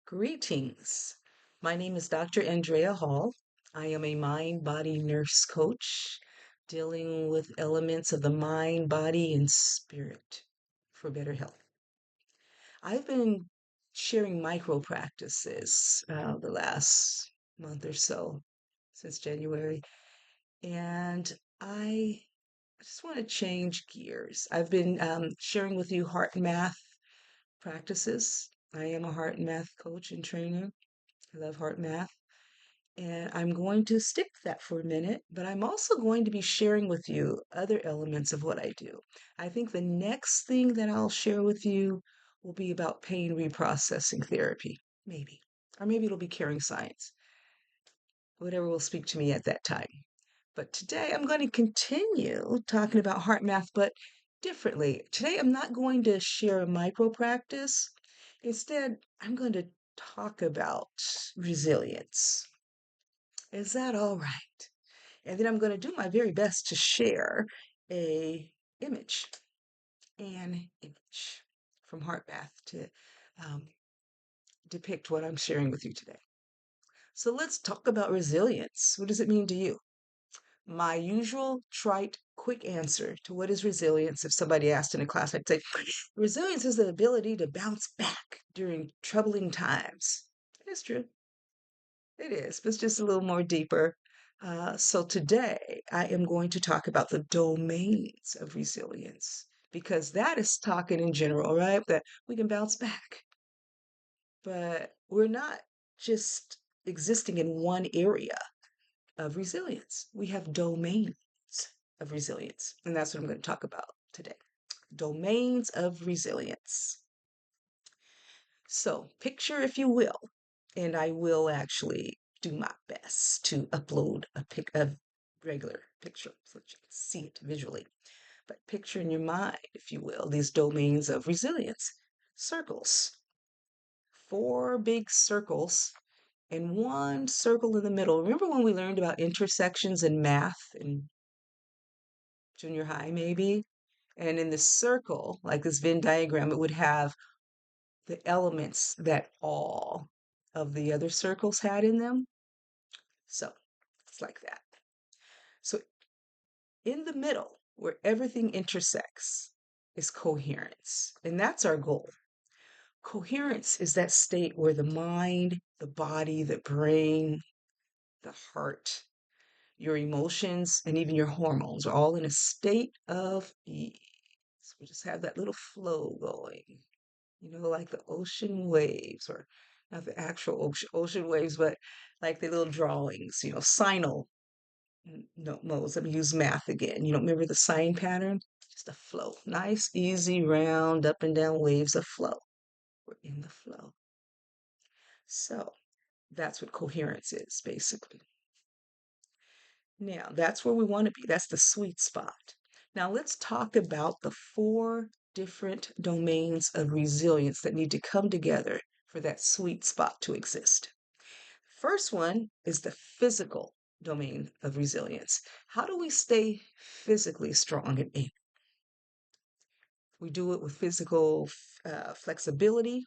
Greetings. My name is Dr. Andrea Hall. I am a mind body nurse coach dealing with elements of the mind, body, and spirit for better health. I've been sharing micro practices the last month or so since January, and I just want to change gears. I've been sharing with you heart and math practices. I am a heart and math coach and trainer. I love heart math. And I'm going to stick to that for a minute, but I'm also going to be sharing with you other elements of what I do. I think the next thing that I'll share with you will be about pain reprocessing therapy, maybe. Or maybe it'll be caring science, whatever will speak to me at that time. But today I'm going to continue talking about heart math, but differently. Today I'm not going to share a micro practice. Instead, I'm going to talk about resilience. Is that all right? And then I'm going to do my very best to share a image, an image from HeartMath to um, depict what I'm sharing with you today. So let's talk about resilience. What does it mean to you? My usual trite, quick answer to what is resilience, if somebody asked in a class, I'd say resilience is the ability to bounce back during troubling times. It's true. It is, but it's just a little more deeper. So today I am going to talk about the domains of resilience because that is talking in general, right? That we can bounce back, but we're not just existing in one area of resilience. We have domains of resilience, and that's what I'm going to talk about today. Domains of resilience. So, picture, if you will, and I will actually do my best to upload a regular picture so that you can see it visually. But picture in your mind, if you will, these domains of resilience. Circles, four big circles, and one circle in the middle. Remember when we learned about intersections in math in junior high, maybe? And in the circle, like this Venn diagram, it would have the elements that all of the other circles had in them. So it's like that. So in the middle, where everything intersects, is coherence. And that's our goal. Coherence is that state where the mind, the body, the brain, the heart, your emotions, and even your hormones are all in a state of ease. We just have that little flow going, like the ocean waves, or not the actual ocean waves, but like the little drawings, sinal no modes. Let me use math again. Remember the sine pattern? Just a flow. Nice, easy, round, up and down waves of flow. We're in the flow. So that's what coherence is, basically. Now, that's where we want to be. That's the sweet spot. Now, let's talk about the four different domains of resilience that need to come together for that sweet spot to exist. First one is the physical domain of resilience. How do we stay physically strong and able? We do it with physical flexibility,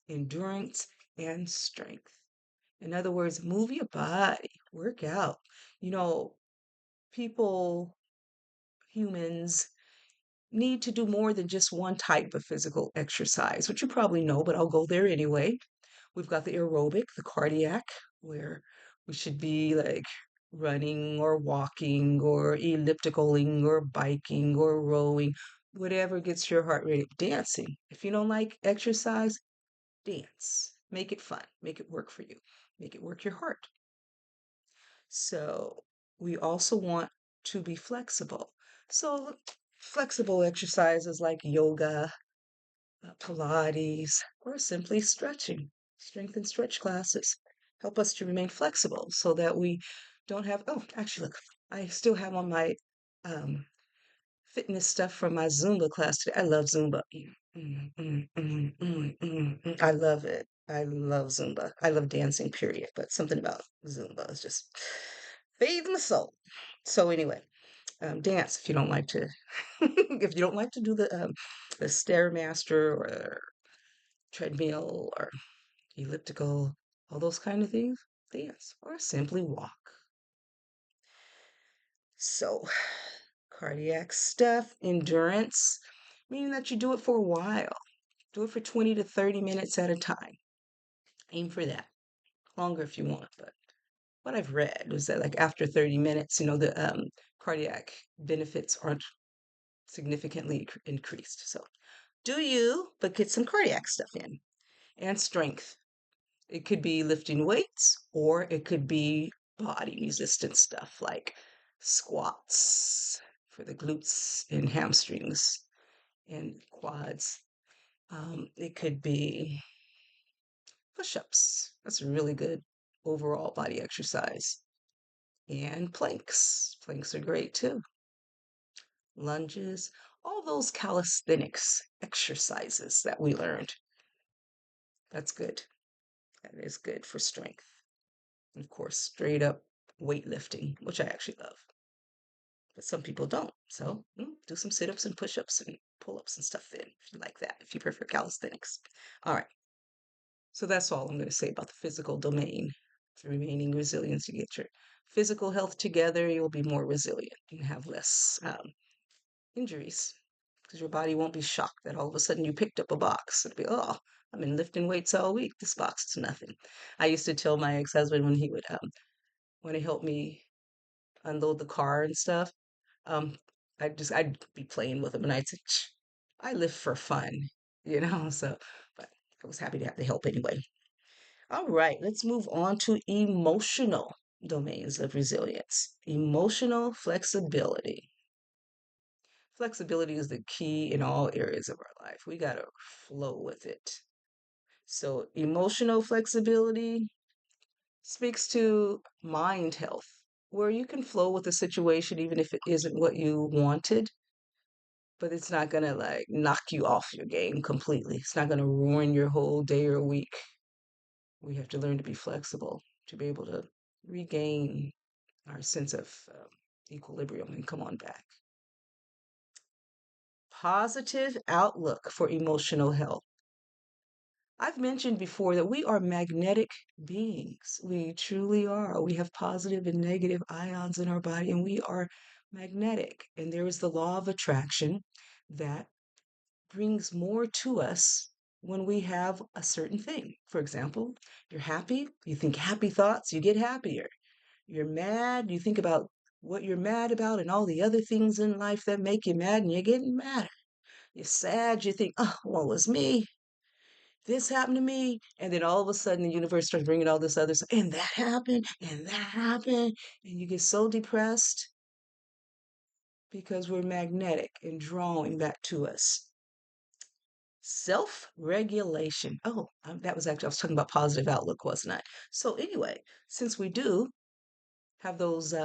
endurance, and strength. In other words, move your body, work out. You know, people, humans, need to do more than just one type of physical exercise, which you probably know, but I'll go there anyway. We've got the aerobic, the cardiac, where we should be like running or walking or ellipticaling or biking or rowing, whatever gets your heart rate. Dancing. If you don't like exercise, dance. Make it fun. Make it work for you. Make it work your heart. So we also want to be flexible. So flexible exercises like yoga, Pilates, or simply stretching, strength and stretch classes help us to remain flexible so that we don't have, oh, actually, look, I still have on my um, fitness stuff from my Zumba class today. I love Zumba. I love it. I love Zumba. I love dancing, period. But something about Zumba is just feeds my soul. So anyway, dance if you don't like to if you don't like to do the stairmaster or treadmill or elliptical, all those kind of things, dance, or simply walk. So, cardiac stuff, endurance, meaning that you do it for a while. Do it for 20 to 30 minutes at a time. Aim for that. Longer if you want, but what I've read is that like after 30 minutes, the cardiac benefits aren't significantly increased. So do you, but get some cardiac stuff in. And strength. It could be lifting weights or it could be body resistance stuff like squats for the glutes and hamstrings and quads. It could be push-ups. That's a really good overall body exercise. And planks. Planks are great too. Lunges, all those calisthenics exercises that we learned. That's good. That is good for strength. And of course, straight up weightlifting, which I actually love. But some people don't. So do some sit ups and push ups and pull ups and stuff then, if you like that, if you prefer calisthenics. All right. So that's all I'm going to say about the physical domain. The remaining resilience, you get your physical health together, you'll be more resilient and have less injuries because your body won't be shocked that all of a sudden you picked up a box. It'll be, oh, I've been lifting weights all week. This box is nothing. I used to tell my ex-husband when he would want to help me unload the car and stuff, um, I'd be playing with him and I'd say, I live for fun. So, but I was happy to have the help anyway. All right, let's move on to emotional domains of resilience. Emotional flexibility. Flexibility is the key in all areas of our life. We got to flow with it. So, emotional flexibility speaks to mind health, where you can flow with a situation even if it isn't what you wanted, but it's not going to like knock you off your game completely. It's not going to ruin your whole day or week. We have to learn to be flexible to be able to regain our sense of equilibrium and come on back. Positive outlook for emotional health. I've mentioned before that we are magnetic beings. We truly are. We have positive and negative ions in our body, and we are magnetic. And there is the law of attraction that brings more to us when we have a certain thing. For example, you're happy, you think happy thoughts, you get happier. You're mad, you think about what you're mad about and all the other things in life that make you mad, and you're getting madder. You're sad, you think, oh, woe is me. This happened to me. And then all of a sudden, the universe starts bringing all this other stuff, and that happened, and that happened. And you get so depressed because we're magnetic and drawing that to us. Self-regulation. Oh, that was actually, I was talking about positive outlook, wasn't I? So, anyway, since we do have those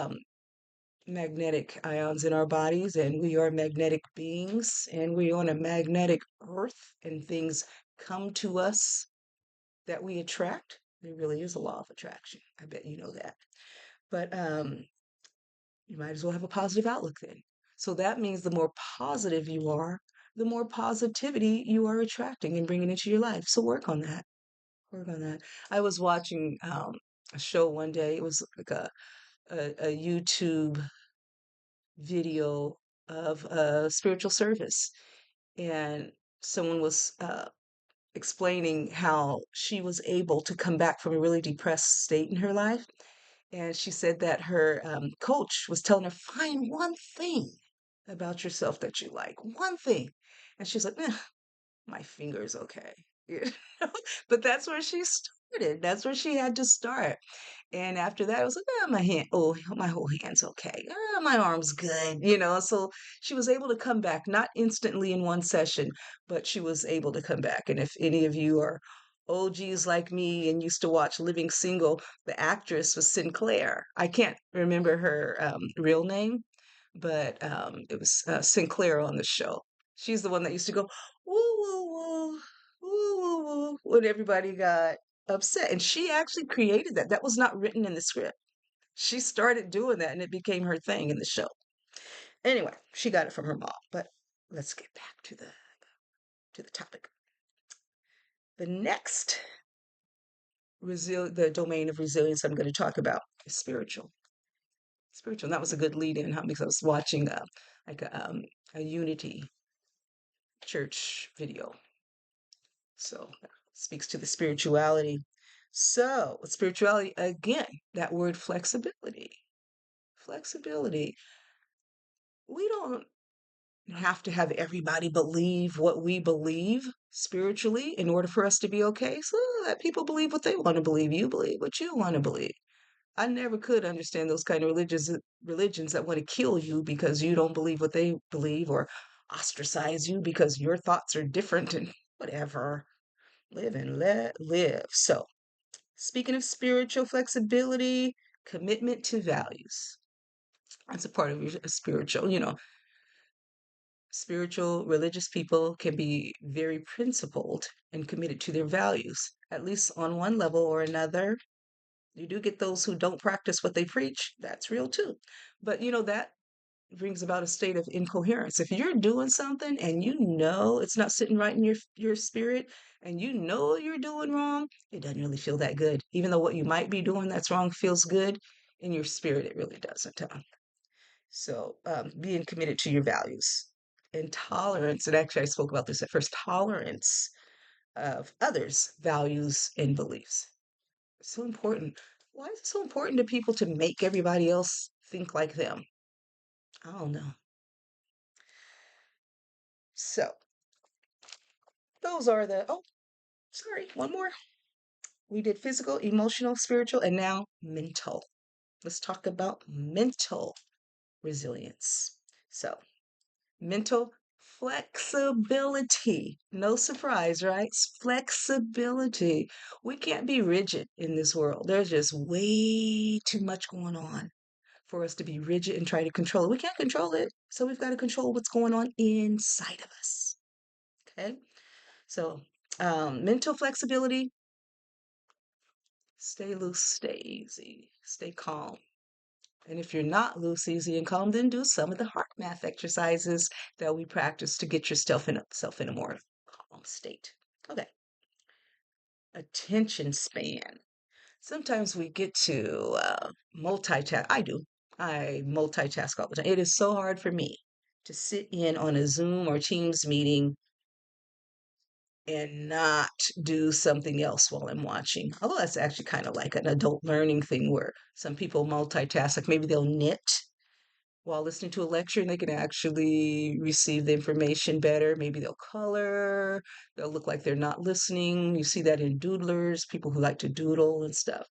magnetic ions in our bodies, and we are magnetic beings, and we're on a magnetic earth, and things come to us that we attract. There really is a law of attraction. I bet you know that. But you might as well have a positive outlook then. So that means the more positive you are, the more positivity you are attracting and bringing into your life. So work on that. Work on that. I was watching a show one day. It was like a YouTube video of a spiritual service, and someone was explaining how she was able to come back from a really depressed state in her life. And she said that her coach was telling her, find one thing about yourself that you like, one thing. And she's like, my finger's okay. You know? But that's where she started. That's where she had to start. And after that, I was like, my whole hand's okay. My arm's good. So she was able to come back, not instantly in one session, but she was able to come back. And if any of you are OGs like me and used to watch Living Single, the actress was Sinclair. I can't remember her real name, but it was Sinclair on the show. She's the one that used to go, woo, woo, woo, woo, woo, woo, when everybody got upset. And she actually created that. That was not written in the script. She started doing that and it became her thing in the show. Anyway, she got it from her mom. But let's get back to the topic. The next the domain of resilience I'm going to talk about is spiritual. Spiritual. And that was a good lead in, huh? Because I was watching like a Unity church video. So speaks to the spirituality. So spirituality, again, that word flexibility. Flexibility. We don't have to have everybody believe what we believe spiritually in order for us to be okay. So let people believe what they want to believe. You believe what you want to believe. I never could understand those kind of religions that want to kill you because you don't believe what they believe or ostracize you because your thoughts are different and whatever. Live and let live. So, speaking of spiritual flexibility, commitment to values. That's a part of your spiritual, spiritual, religious people can be very principled and committed to their values, at least on one level or another. You do get those who don't practice what they preach. That's real too. But that brings about a state of incoherence. If you're doing something and you know it's not sitting right in your spirit and you know you're doing wrong, it doesn't really feel that good. Even though what you might be doing that's wrong feels good, in your spirit it really doesn't. So being committed to your values and tolerance, and actually I spoke about this at first, tolerance of others' values and beliefs. So important. Why is it so important to people to make everybody else think like them? I don't know. So those are sorry, one more. We did physical, emotional, spiritual, and now mental. Let's talk about mental resilience. So, mental flexibility. No surprise, right? Flexibility. We can't be rigid in this world. There's just way too much going on for us to be rigid and try to control it. We can't control it. So we've got to control what's going on inside of us. Okay. So, mental flexibility, stay loose, stay easy, stay calm. And if you're not loose, easy, and calm, then do some of the heart math exercises that we practice to get yourself in a more calm state. Okay. Attention span. Sometimes we get to multitask. I do. I multitask all the time. It is so hard for me to sit in on a Zoom or Teams meeting and not do something else while I'm watching. Although that's actually kind of like an adult learning thing where some people multitask, like maybe they'll knit while listening to a lecture and they can actually receive the information better. Maybe they'll color, they'll look like they're not listening. You see that in doodlers, people who like to doodle and stuff.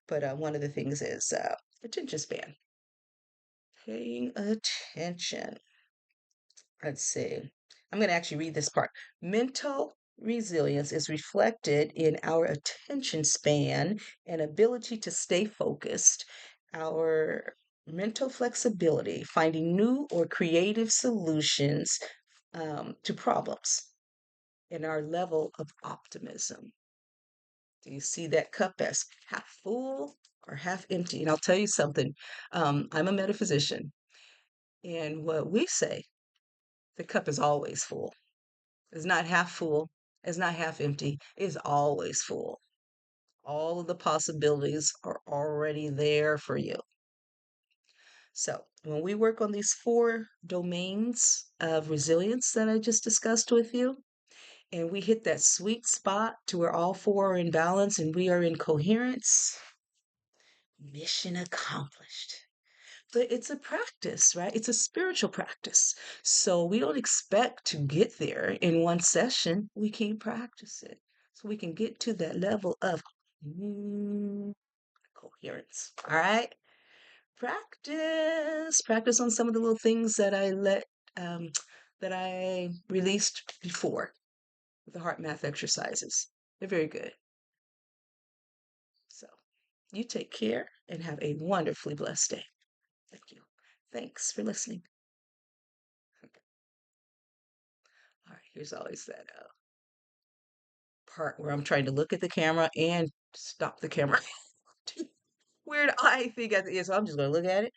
But one of the things is attention span, paying attention. Let's see. I'm going to actually read this part. Mental resilience is reflected in our attention span and ability to stay focused, our mental flexibility, finding new or creative solutions to problems, and our level of optimism. Do you see that cup as half full or half empty? And I'll tell you something. I'm a metaphysician, and what we say, the cup is always full. It's not half full. It's not half empty. It's always full. All of the possibilities are already there for you. So, when we work on these four domains of resilience that I just discussed with you, and we hit that sweet spot to where all four are in balance and we are in coherence, mission accomplished. But it's a practice, right? It's a spiritual practice. So we don't expect to get there in one session. We can practice it. So we can get to that level of coherence. All right? Practice on some of the little things that um, that I released before with the heart math exercises. They're very good. So you take care and have a wonderfully blessed day. Thank you. Thanks for listening. All right, here's always that part where I'm trying to look at the camera and stop the camera. Weird eye thing at the end, so I'm just gonna look at it